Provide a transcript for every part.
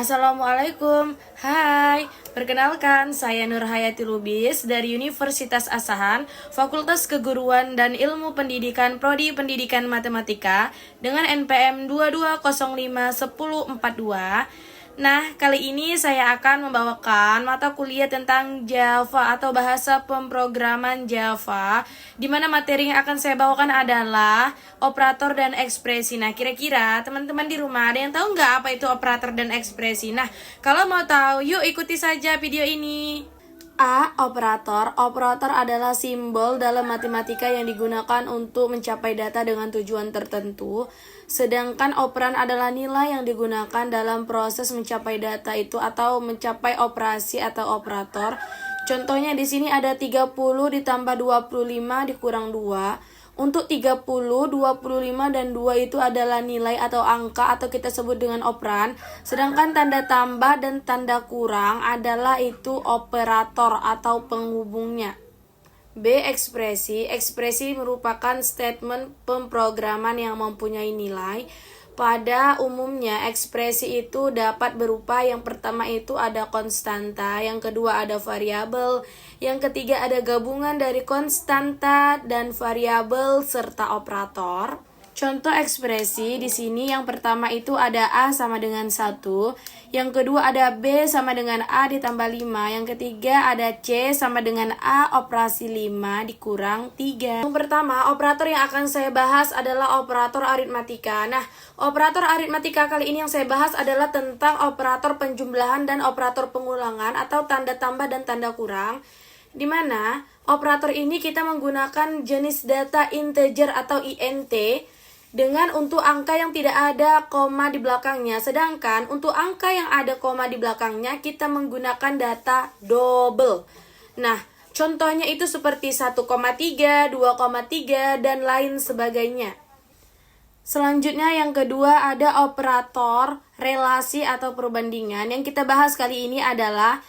Assalamualaikum, hai, perkenalkan saya Nur Hayati Lubis dari Universitas Asahan, Fakultas Keguruan dan Ilmu Pendidikan Prodi Pendidikan Matematika dengan NPM 22051042. Nah, kali ini saya akan membawakan mata kuliah tentang Java atau bahasa pemrograman Java, di mana materi yang akan saya bawakan adalah operator dan ekspresi. Nah, kira-kira teman-teman di rumah ada yang tahu nggak apa itu operator dan ekspresi? Nah, kalau mau tahu, yuk ikuti saja video ini. Operator. Operator adalah simbol dalam matematika yang digunakan untuk mencapai data dengan tujuan tertentu. Sedangkan operan adalah nilai yang digunakan dalam proses mencapai data itu atau mencapai operasi atau operator. Contohnya di sini ada 30 ditambah 25 dikurang 2. Untuk 30, 25, dan 2 itu adalah nilai atau angka atau kita sebut dengan operan. Sedangkan tanda tambah dan tanda kurang adalah itu operator atau penghubungnya. B. Ekspresi. Ekspresi merupakan statement pemrograman yang mempunyai nilai. Pada umumnya, ekspresi itu dapat berupa yang pertama itu ada konstanta, yang kedua ada variabel, yang ketiga ada gabungan dari konstanta dan variabel serta operator. Contoh ekspresi di sini yang pertama itu ada A sama dengan 1, yang kedua ada B sama dengan A ditambah 5, yang ketiga ada C sama dengan A operasi 5 dikurang 3. Yang pertama, operator yang akan saya bahas adalah operator aritmatika. Nah, operator aritmatika kali ini yang saya bahas adalah tentang operator penjumlahan dan operator pengulangan atau tanda tambah dan tanda kurang. Di mana operator ini kita menggunakan jenis data integer atau int dengan untuk angka yang tidak ada koma di belakangnya. Sedangkan untuk angka yang ada koma di belakangnya kita menggunakan data double. Nah, contohnya itu seperti 1,3, 2,3, dan lain sebagainya. Selanjutnya yang kedua ada operator relasi atau perbandingan. Yang kita bahas kali ini adalah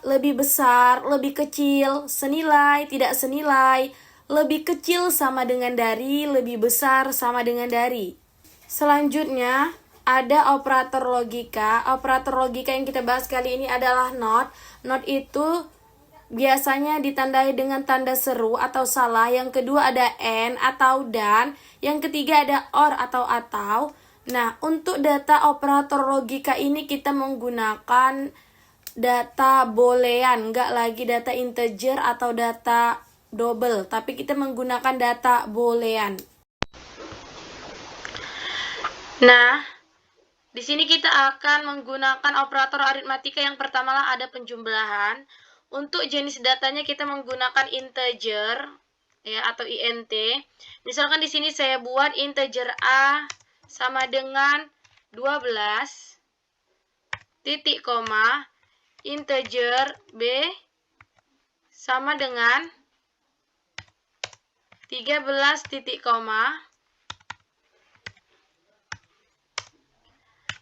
lebih besar, lebih kecil, senilai, tidak senilai, lebih kecil sama dengan dari, lebih besar sama dengan dari. Selanjutnya ada operator logika. Operator logika yang kita bahas kali ini adalah not. Not itu biasanya ditandai dengan tanda seru atau salah. Yang kedua ada and atau dan. Yang ketiga ada or atau. Nah, untuk data operator logika ini kita menggunakan data boolean, nggak lagi data integer atau data double, tapi kita menggunakan data boolean. Nah, di sini kita akan menggunakan operator aritmatika. Yang pertama lah ada penjumlahan. Untuk jenis datanya kita menggunakan integer ya atau int. Misalkan di sini saya buat integer a sama dengan 12 titik koma, integer b sama dengan 13 titik koma.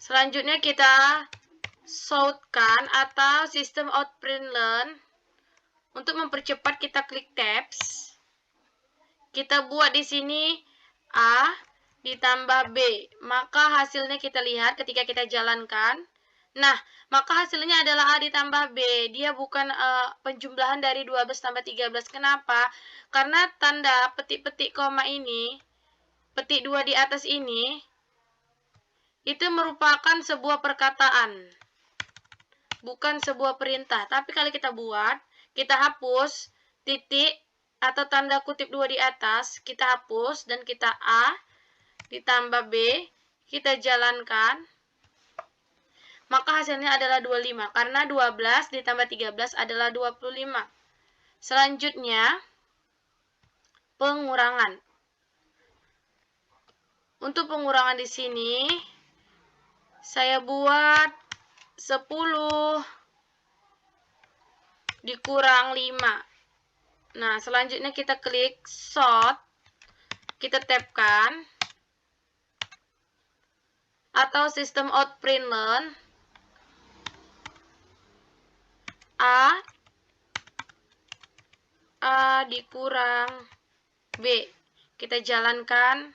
Selanjutnya kita shortkan atau sistem out-println. Untuk mempercepat kita klik tabs. Kita buat di sini A ditambah B. Maka hasilnya kita lihat ketika kita jalankan. Nah, maka hasilnya adalah A ditambah B. Dia bukan penjumlahan dari 12 tambah 13. Kenapa? Karena tanda petik-petik koma ini, petik 2 di atas ini, itu merupakan sebuah perkataan. Bukan sebuah perintah. Tapi kalau kita buat, kita hapus titik atau tanda kutip 2 di atas, kita hapus dan kita A ditambah B, kita jalankan. Maka hasilnya adalah 25, karena 12 ditambah 13 adalah 25. Selanjutnya, pengurangan. Untuk pengurangan di sini, saya buat 10 dikurang 5. Nah, selanjutnya kita klik sort, kita tabkan, atau sistem out-println A dikurang B. Kita jalankan.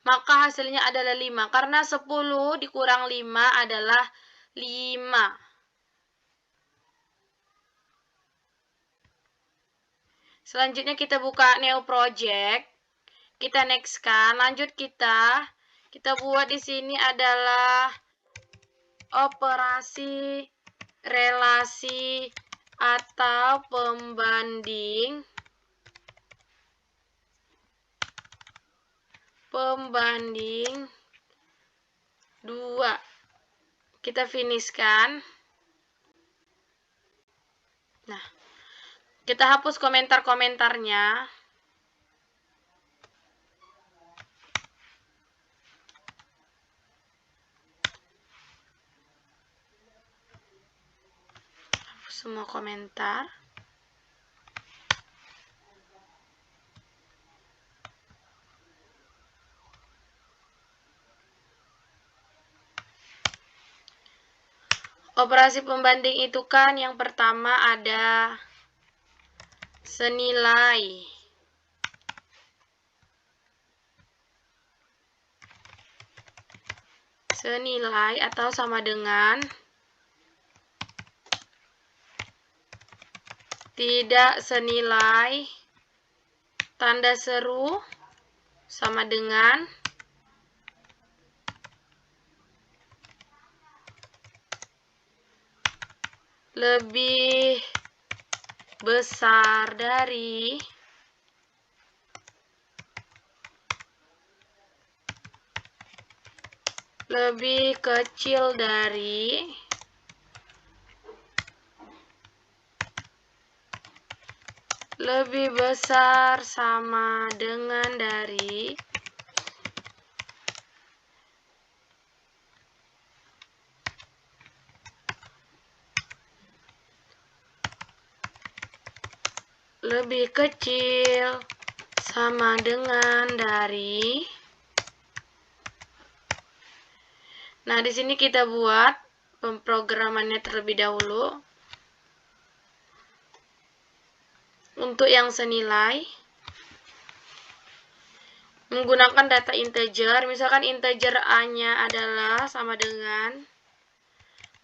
maka hasilnya adalah 5. Karena 10 dikurang 5 adalah 5. Selanjutnya kita buka New Project. Kita next kan. Lanjut kita buat di sini adalah operasi relasi atau pembanding pembanding 2. Kita finish kan. Nah, kita hapus komentar-komentarnya. Hapus semua komentar. Operasi pembanding itu kan yang pertama ada senilai. Senilai atau sama dengan tidak senilai, tanda seru sama dengan lebih besar dari lebih kecil dari lebih besar sama dengan dari lebih kecil sama dengan dari. Nah, di sini kita buat pemrogramannya terlebih dahulu. Untuk yang senilai, menggunakan data integer, misalkan integer A-nya adalah sama dengan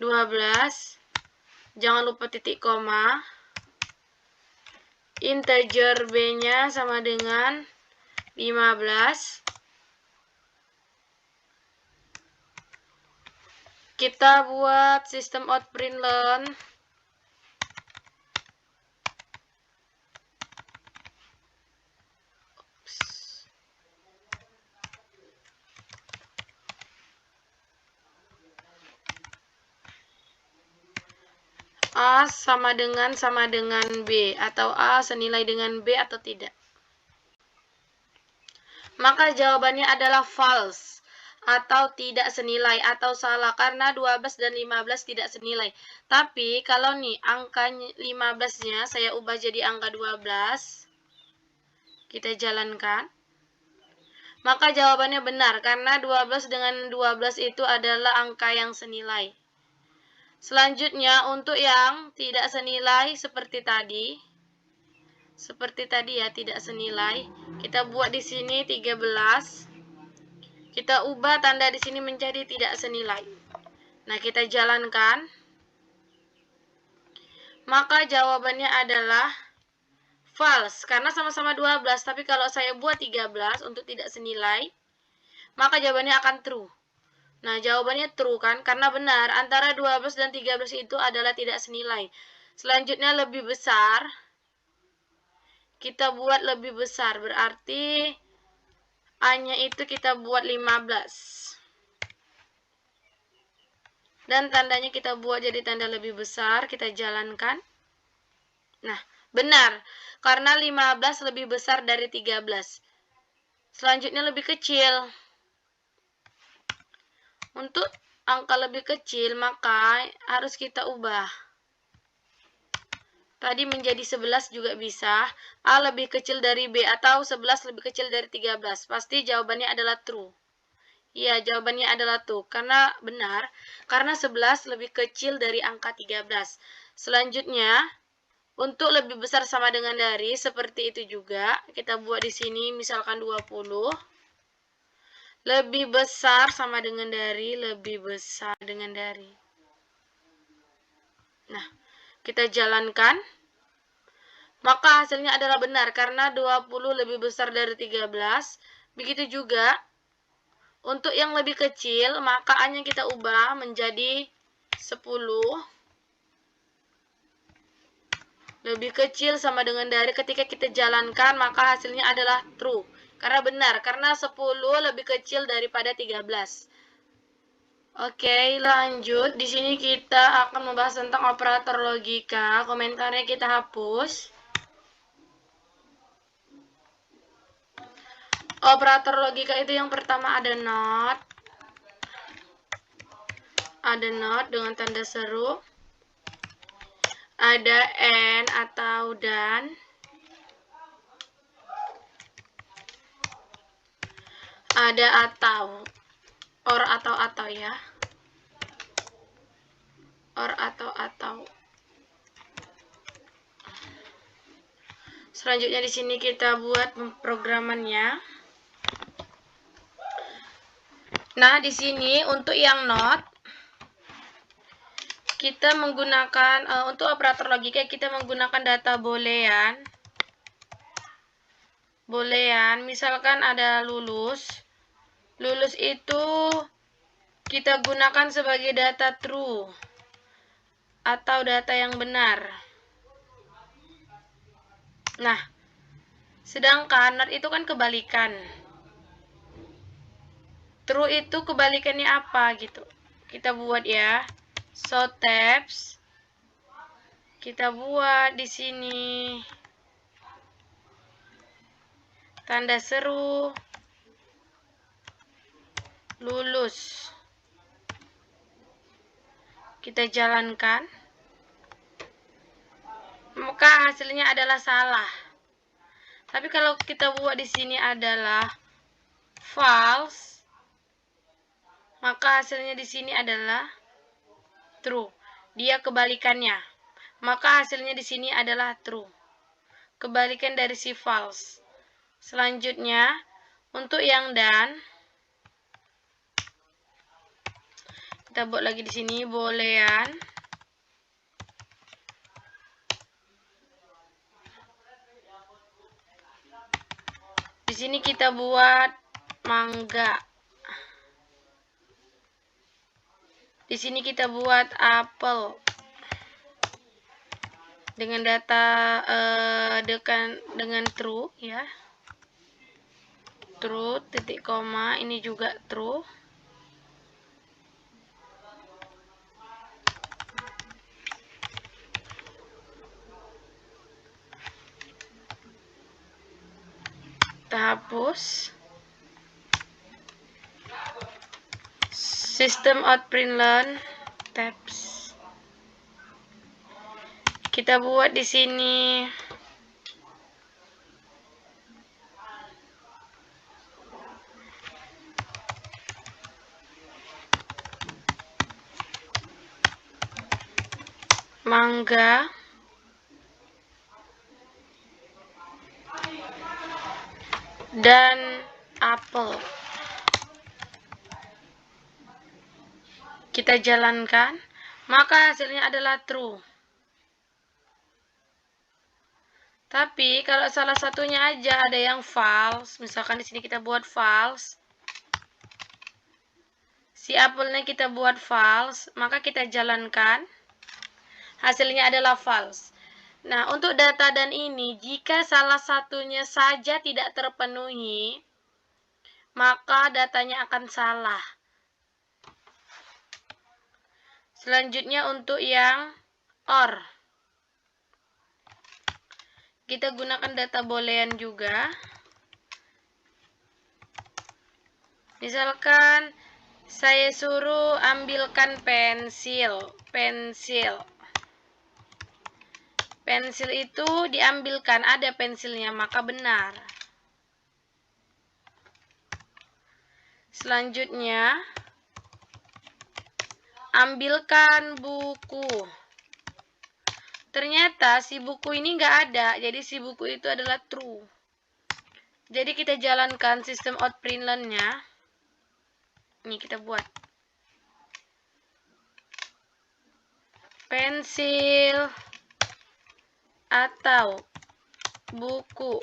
12, jangan lupa titik koma. Integer B-nya sama dengan 15. Kita buat sistem out println. A sama dengan B, atau A senilai dengan B atau tidak. Maka jawabannya adalah false, atau tidak senilai, atau salah, karena 12 dan 15 tidak senilai. Tapi kalau nih angka 15-nya saya ubah jadi angka 12, kita jalankan, maka jawabannya benar, karena 12 dengan 12 itu adalah angka yang senilai. Selanjutnya untuk yang tidak senilai seperti tadi ya, tidak senilai, kita buat di sini 13. Kita ubah tanda di sini menjadi tidak senilai. Nah, kita jalankan. Maka jawabannya adalah false karena sama-sama 12, tapi kalau saya buat 13 untuk tidak senilai, maka jawabannya akan true. Nah, jawabannya true kan? Karena benar, antara 12 dan 13 itu adalah tidak senilai. Selanjutnya lebih besar. Kita buat lebih besar, berarti A-nya itu kita buat 15. Dan tandanya kita buat jadi tanda lebih besar, kita jalankan. Nah, benar. Karena 15 lebih besar dari 13. Selanjutnya lebih kecil. Untuk angka lebih kecil, maka harus kita ubah. Tadi menjadi 11 juga bisa. A lebih kecil dari B atau 11 lebih kecil dari 13. Pasti jawabannya adalah true. Iya, jawabannya adalah true. Karena benar. Karena 11 lebih kecil dari angka 13. Selanjutnya, untuk lebih besar sama dengan dari, seperti itu juga. Kita buat di sini misalkan 20. Lebih besar sama dengan dari, lebih besar dengan dari. Nah, kita jalankan. Maka hasilnya adalah benar karena 20 lebih besar dari 13. Begitu juga untuk yang lebih kecil, maka A-nya kita ubah menjadi 10. Lebih kecil sama dengan dari, ketika kita jalankan maka hasilnya adalah true. Karena benar, karena 10 lebih kecil daripada 13. Oke, lanjut. Di sini kita akan membahas tentang operator logika. Komentarnya kita hapus. Operator logika itu yang pertama ada not. Ada not dengan tanda seru. Ada and atau dan. Ada atau. Or atau ya. Or atau. Selanjutnya di sini kita buat pemrogramannya. Nah, di sini untuk yang not kita menggunakan untuk operator logika kita menggunakan data boolean. Boolean, misalkan ada lulus. Lulus itu kita gunakan sebagai data true atau data yang benar. Nah, sedangkan not itu kan kebalikan. True itu kebalikannya apa gitu. Kita buat ya. So tabs. Kita buat di sini tanda seru lulus. Kita jalankan. Maka hasilnya adalah salah. Tapi kalau kita buat di sini adalah false, maka hasilnya di sini adalah true. Dia kebalikannya. Maka hasilnya di sini adalah true. Kebalikan dari si false. Selanjutnya, untuk yang dan, kita buat lagi di sini boolean. Di sini kita buat mangga. Di sini kita buat apel. Dengan data dengan true ya. True titik koma, ini juga true. Kita hapus. System out print learn tabs. Kita buat di sini mangga dan apel. Kita jalankan, maka hasilnya adalah true. Tapi kalau salah satunya aja ada yang false, misalkan di sini kita buat false, si apelnya kita buat false, maka kita jalankan, hasilnya adalah false. Nah, untuk data dan ini, jika salah satunya saja tidak terpenuhi, maka datanya akan salah. Selanjutnya untuk yang or. Kita gunakan data boolean juga. Misalkan saya suruh ambilkan pensil. Pensil itu diambilkan, ada pensilnya, maka benar. Selanjutnya, ambilkan buku. Ternyata si buku ini nggak ada, jadi si buku itu adalah true. Jadi kita jalankan sistem out print learn-nya. Nih kita buat pensil atau buku.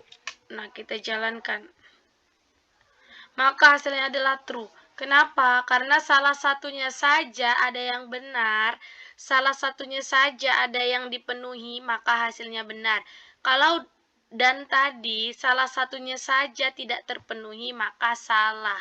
Nah, kita jalankan. Maka hasilnya adalah true. Kenapa? Karena salah satunya saja ada yang benar, salah satunya saja ada yang dipenuhi, maka hasilnya benar. Kalau dan tadi salah satunya saja tidak terpenuhi, maka salah.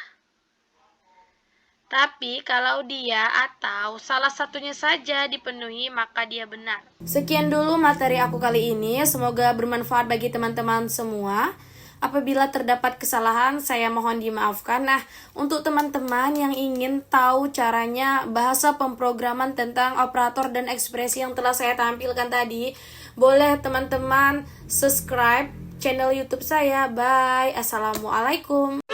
Tapi kalau dia atau salah satunya saja dipenuhi, maka dia benar. Sekian dulu materi aku kali ini. Semoga bermanfaat bagi teman-teman semua. Apabila terdapat kesalahan, saya mohon dimaafkan. Nah, untuk teman-teman yang ingin tahu caranya bahasa pemrograman tentang operator dan ekspresi yang telah saya tampilkan tadi, boleh teman-teman subscribe channel YouTube saya. Bye. Assalamualaikum.